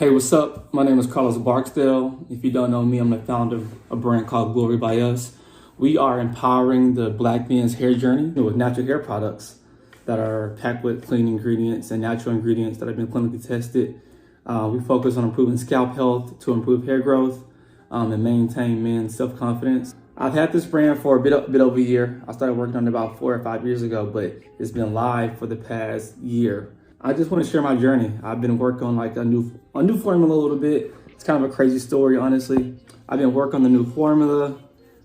Hey, what's up? My name is Carlos Barksdale. If you don't know me, I'm the founder of a brand called Glory by Us. We are empowering the Black man's hair journey with natural hair products that are packed with clean ingredients and natural ingredients that have been clinically tested. We focus on improving scalp health to improve hair growth and maintain men's self-confidence. I've had this brand for a bit over a year. I started working on it about 4 or 5 years ago, but it's been live for the past year. I just want to share my journey. I've been working on like a new formula a little bit. It's kind of a crazy story, honestly. I've been working on the new formula,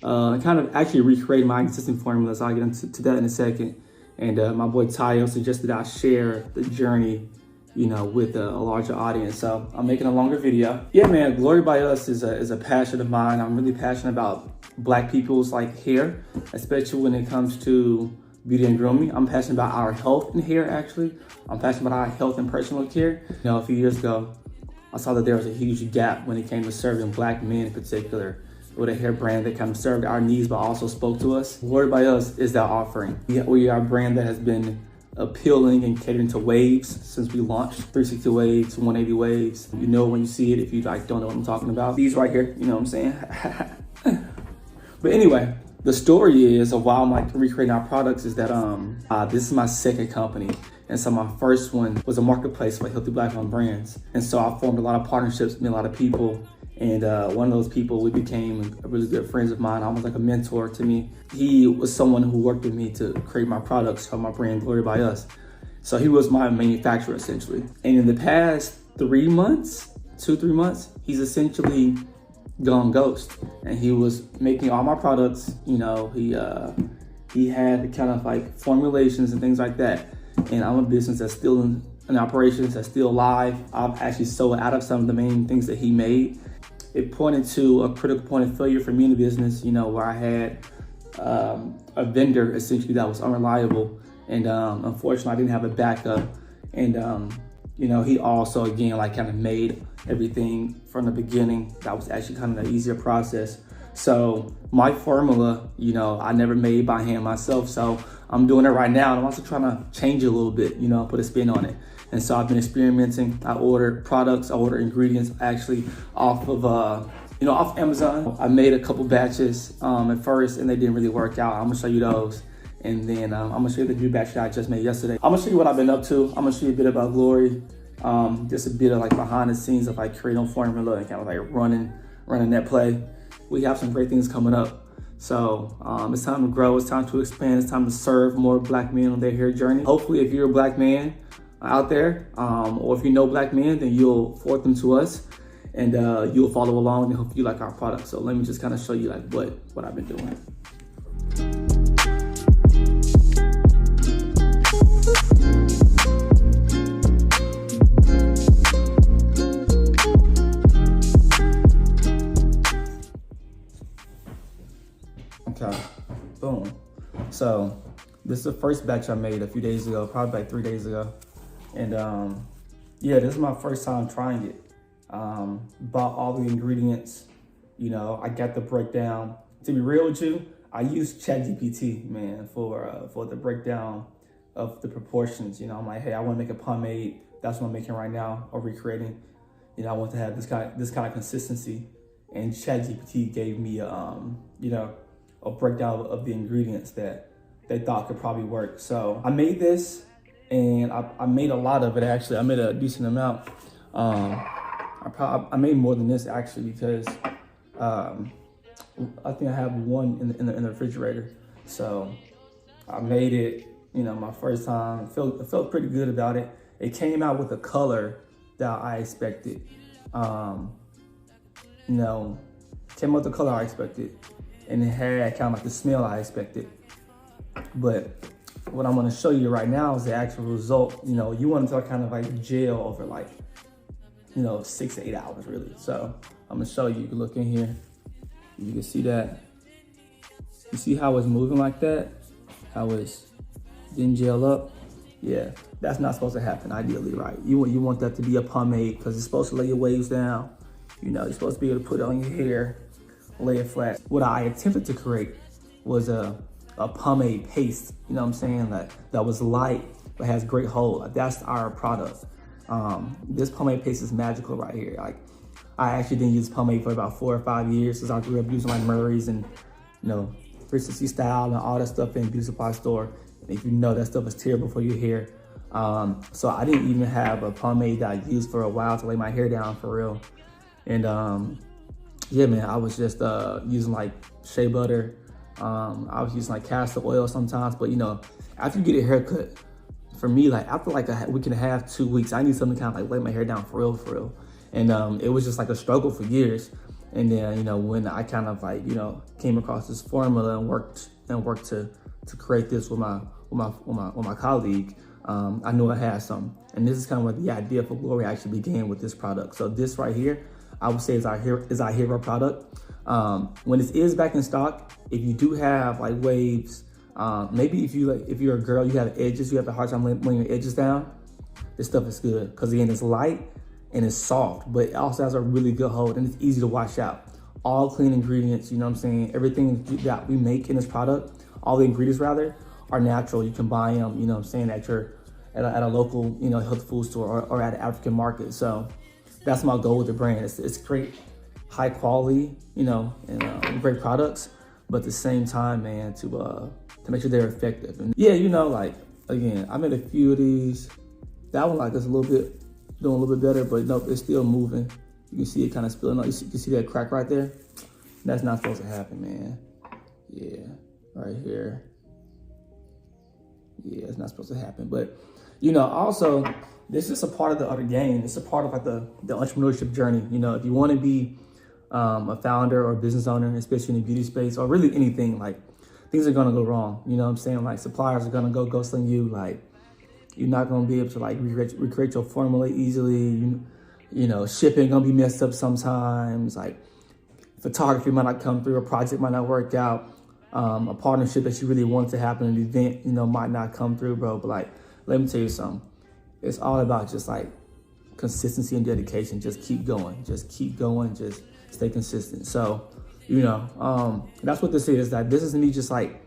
kind of actually recreate my existing formula. So I'll get into that in a second. And my boy Tayo suggested I share the journey, with a larger audience. So I'm making a longer video. Yeah, man, Glory by Us is a passion of mine. I'm really passionate about Black people's hair, especially when it comes to beauty and grooming. I'm passionate about our health and hair, actually. I'm passionate about our health and personal care. A few years ago, I saw that there was a huge gap when it came to serving Black men in particular, with a hair brand that kind of served our needs but also spoke to us. Glory by Us is that offering. We are a brand that has been appealing and catering to waves since we launched. 360 waves, 180 waves. You know when you see it. If you don't know what I'm talking about. These right here, you know what I'm saying? But anyway, the story is of why I'm recreating our products is that this is my second company. And so my first one was a marketplace for healthy Black-owned brands. And so I formed a lot of partnerships with a lot of people. And one of those people, we became really good friends of mine, almost like a mentor to me. He was someone who worked with me to create my products for my brand, Glory by Us. So he was my manufacturer, essentially. And in the past 3 months, 2-3 months, he's essentially gone ghost. And he was making all my products, he had kind of formulations and things like that. And I'm a business that's still in operations, that's still live. I've actually sold out of some of the main things that he made. It pointed to a critical point of failure for me in the business, where I had a vendor essentially that was unreliable. And unfortunately, I didn't have a backup. And, he also, again, kind of made everything from the beginning. That was actually kind of an easier process. So my formula, I never made by hand myself. So I'm doing it right now. And I'm also trying to change it a little bit, put a spin on it. And so I've been experimenting. I ordered products, I ordered ingredients actually off of, off Amazon. I made a couple batches at first and they didn't really work out. I'm gonna show you those. And then I'm gonna show you the new batch that I just made yesterday. I'm gonna show you what I've been up to. I'm gonna show you a bit about Glory. Just a bit of behind the scenes of creating a formula and kind of running that play. We have some great things coming up. So it's time to grow, it's time to expand, it's time to serve more Black men on their hair journey. Hopefully if you're a Black man out there, or if you know Black men, then you'll forward them to us and you'll follow along and hopefully you like our products. So let me just kind of show you what I've been doing. Okay, boom. So this is the first batch I made a few days ago, probably 3 days ago. And yeah, this is my first time trying it. Bought all the ingredients, I got the breakdown. To be real with you, I used ChatGPT, man, for the breakdown of the proportions. I'm like, hey, I want to make a pomade. That's what I'm making right now, or recreating. I want to have this kind of consistency. And ChatGPT gave me a breakdown of the ingredients that they thought could probably work. So I made this, and I made a lot of it actually. I made a decent amount. I made more than this actually because I think I have one in the refrigerator. So I made it, my first time. I felt pretty good about it. It came out with a color that I expected. Came out with the color I expected. And it had kind of the smell I expected. But what I'm gonna show you right now is the actual result. You want to kind of gel over 6 to 8 hours really. So I'm gonna show you. You can look in here. You can see that. You see how it's moving like that? How it's didn't gel up? Yeah, that's not supposed to happen ideally, right? You want that to be a pomade because it's supposed to lay your waves down. You're supposed to be able to put it on your hair, lay it flat. What I attempted to create was a pomade paste, that was light but has great hold. That's our product. This pomade paste is magical right here. Like, I actually didn't use pomade for about 4 or 5 years since I grew up using like Murray's and, you know, Regency Style and all that stuff in beauty supply store. And if you know, that stuff is terrible for your hair. So I didn't even have a pomade that I used for a while to lay my hair down for real. And yeah, man, I was just using like shea butter. I was using like castor oil sometimes, but you know, after you get a haircut, for me, like after like a week and a half, 2 weeks, I need something to kind of like lay my hair down for real. And it was just like a struggle for years. And then, you know, when I kind of like, you know, came across this formula and worked to create this with my colleague, I knew I had some. And this is kind of what the idea for Glory actually began with this product. So this right here, I would say is our hero product. When this is back in stock, if you do have like waves, maybe if you're a girl, you have edges, you have a hard time laying your edges down, this stuff is good. Because again, it's light and it's soft, but it also has a really good hold and it's easy to wash out. All clean ingredients, you know what I'm saying? Everything that we make in this product, all the ingredients rather, are natural. You can buy them, you know what I'm saying, at a local, you know, health food store or at an African market. So that's my goal with the brand. It's great, high quality, you know, and great products, but at the same time, man, to make sure they're effective. And yeah, you know, like again, I made a few of these. That one like is doing a little bit better, but nope, it's still moving. You can see it kind of spilling out. You can see that crack right there. That's not supposed to happen, man. Yeah, right here. Yeah, it's not supposed to happen. But you know, also, this is a part of the other game. It's a part of like the entrepreneurship journey. You know, if you want to be a founder or business owner, especially in the beauty space or really anything, like things are gonna go wrong. You know what I'm saying? Like suppliers are gonna go ghosting you. Like you're not gonna be able to like recreate your formula easily. You know, shipping gonna be messed up sometimes. Like photography might not come through, a project might not work out. A partnership that you really want to happen, an event, you know, might not come through, bro. But like, let me tell you something. It's all about just like consistency and dedication. Just keep going. Just keep going. Just stay consistent. So, you know, that's what this is. That this is me just like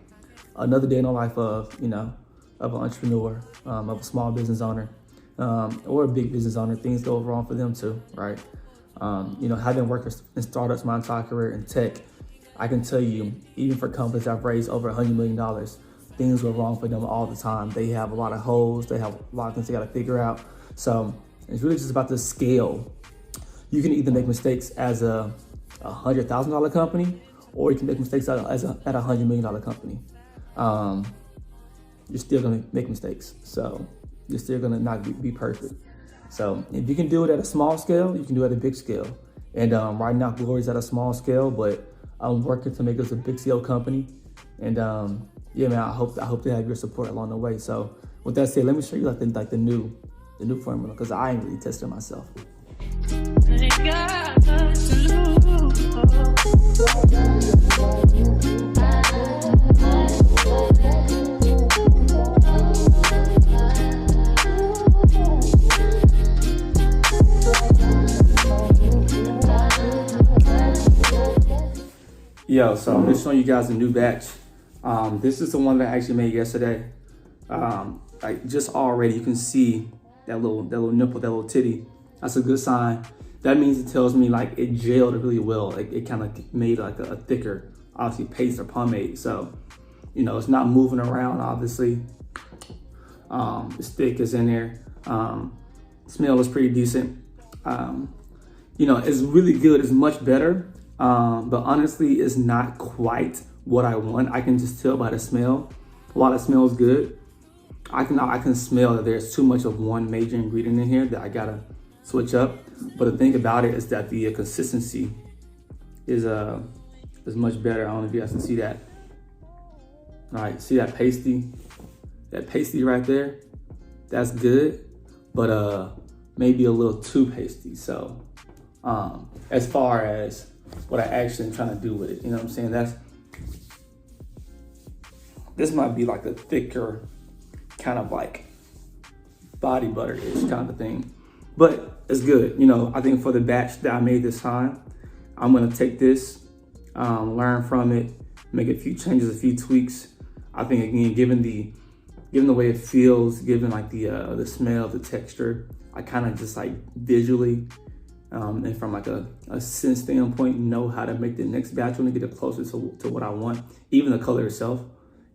another day in the life of, you know, of an entrepreneur, of a small business owner, or a big business owner. Things go wrong for them too, right? You know, having worked in startups my entire career in tech, I can tell you, even for companies that have raised over $100 million, things go wrong for them all the time. They have a lot of holes. They have a lot of things they got to figure out. So it's really just about the scale. You can either make mistakes as a $100,000 company, or you can make mistakes at a $100 million company. You're still going to make mistakes. So you're still going to not be perfect. So if you can do it at a small scale, you can do it at a big scale. And right now, Glory's at a small scale, but I'm working to make us a big scale company. And yeah, man, I hope to have your support along the way. So with that said, let me show you like the new formula, because I ain't really tested myself. Yo, so I'm just showing you guys a new batch. This is the one that I actually made yesterday. Like just already you can see that little nipple, that little titty. That's a good sign. That means it tells me like it gelled really well. Like it kind of made like a thicker, obviously paste or pomade. So, you know, it's not moving around, obviously. It's thick, it's in there. Smell is pretty decent. You know, it's really good. It's much better. But honestly, it's not quite what I want. I can just tell by the smell. While it smells good, I can smell that there's too much of one major ingredient in here that I gotta switch up. But the thing about it is that the consistency is much better. I don't know if you guys can see that. All right, see that pasty? That pasty right there? That's good, but maybe a little too pasty. So as far as what I actually am trying to do with it, you know what I'm saying? This might be like a thicker kind of like body butter-ish kind of thing, but it's good. You know, I think for the batch that I made this time, I'm gonna take this, learn from it, make a few changes, a few tweaks. I think again, given the way it feels, given like the smell, the texture, I kind of just like visually and from like a sense standpoint know how to make the next batch when I get it closer to what I want. Even the color itself,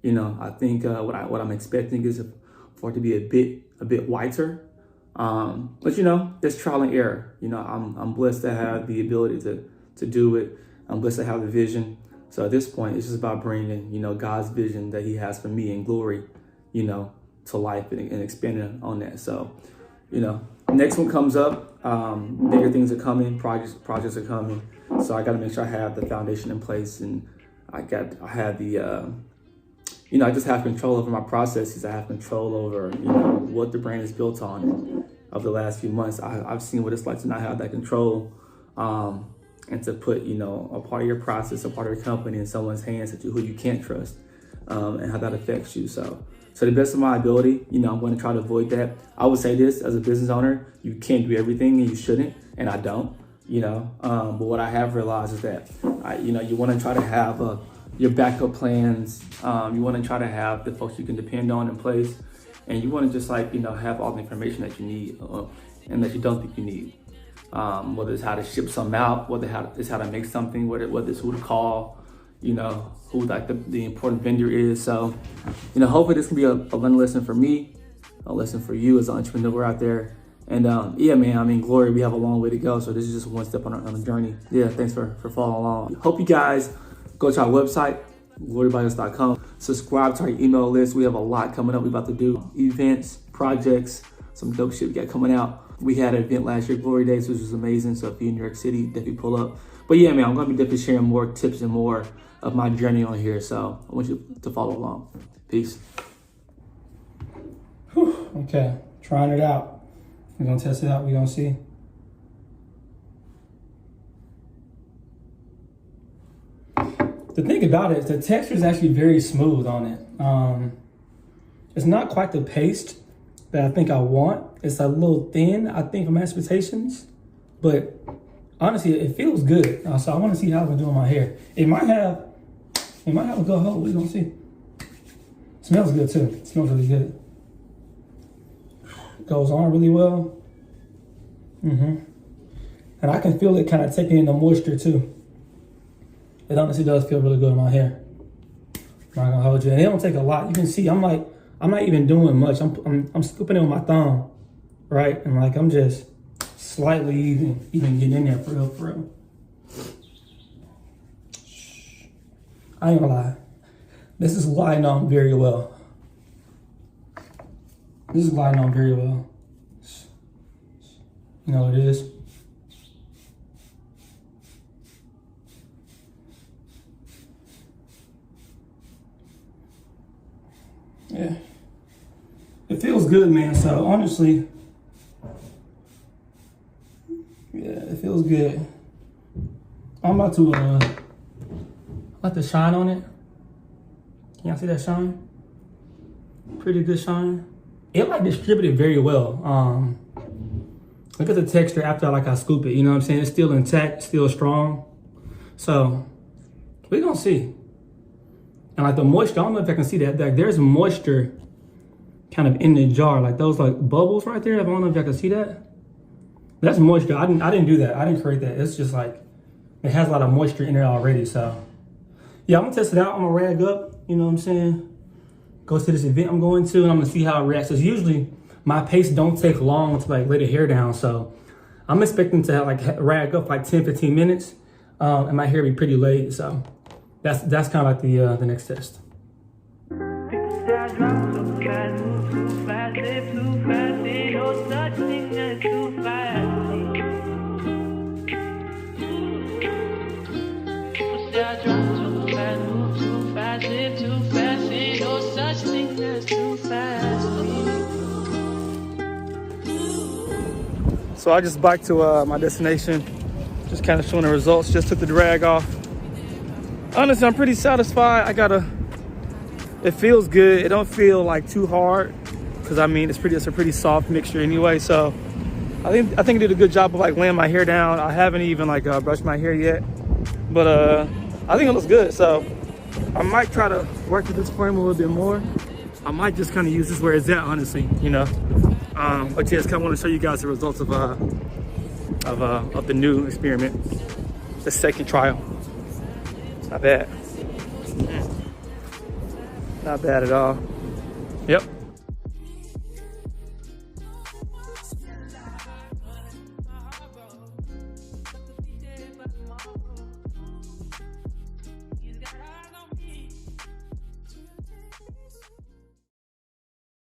you know, I think what I'm expecting is for it to be a bit whiter. But you know, there's trial and error. You know, I'm blessed to have the ability to do it. I'm blessed to have the vision. So at this point, it's just about bringing, you know, God's vision that he has for me in glory, you know, to life and expanding on that. So, you know, next one comes up, bigger things are coming, projects are coming. So I got to make sure I have the foundation in place, and I have the, you know, I just have control over my processes. I have control over, you know, what the brand is built on. And over the last few months, I've seen what it's like to not have that control, and to put, you know, a part of your process, a part of your company in someone's hands who you can't trust, and how that affects you. So to the best of my ability, you know, I'm going to try to avoid that. I would say this as a business owner: you can't do everything, and you shouldn't, and I don't, you know. But what I have realized is that, you know, you want to try to have your backup plans. You want to try to have the folks you can depend on in place, and you want to just like, you know, have all the information that you need and that you don't think you need. Whether it's how to ship something out, whether it's how to make something, whether it's who to call, you know, who like the important vendor is. So, you know, hopefully this can be a learning lesson for me, a lesson for you as an entrepreneur out there. And yeah, man, I mean, glory, we have a long way to go. So this is just one step on a journey. Yeah, thanks for following along. Hope you guys go to our website, glorybyus.com. Subscribe to our email list. We have a lot coming up. We're about to do events, projects, some dope shit we got coming out. We had an event last year, Glory Days, which was amazing. So if you're in New York City, definitely pull up. But yeah, man, I'm going to be definitely sharing more tips and more of my journey on here. So I want you to follow along. Peace. Whew, okay, trying it out. We're going to test it out. We're going to see. The thing about it is the texture is actually very smooth on it. It's not quite the paste that I think I want. It's a little thin, I think, for my expectations. But honestly, it feels good. So I want to see how I'm doing my hair. It might have a good hold. We're going to see. It smells good too. It smells really good. Goes on really well. And I can feel it kind of taking in the moisture too. It honestly does feel really good in my hair. I'm not gonna hold you. And it don't take a lot. You can see I'm not even doing much. I'm scooping it with my thumb, right? And like I'm just slightly even getting in there for real. I ain't gonna lie. This is why I know I'm very well. This is why I know I'm very well. You know what it is? Yeah. It feels good, man. So honestly, yeah, it feels good. I'm about to shine on it. Can y'all see that shine? Pretty good shine. It like distributed very well. Look at the texture after I scoop it, you know what I'm saying? It's still intact, still strong. So we're gonna see. And like the moisture, I don't know if I can see that. Like there's moisture kind of in the jar, like those like bubbles right there. I don't know if I can see that. That's moisture. I didn't do that. I didn't create that. It's just like it has a lot of moisture in there already. So yeah, I'm gonna test it out. I'm gonna rag up, you know what I'm saying? Go to this event I'm going to, and I'm gonna see how it reacts. Because usually my paste don't take long to like lay the hair down. So I'm expecting to like rag up like 10-15 minutes, and my hair be pretty laid. So that's kind of like the next test. So I just biked to my destination, just kind of showing the results, just took the drag off. Honestly, I'm pretty satisfied. It feels good. It don't feel like too hard, because I mean, it's a pretty soft mixture anyway. So I think I did a good job of like laying my hair down. I haven't even like brushed my hair yet, but I think it looks good. So I might try to work with this frame a little bit more. I might just kind of use this where it's at, honestly, you know. But yes, I want to show you guys the results of the new experiment, the second trial. Not bad. Not bad at all. Yep.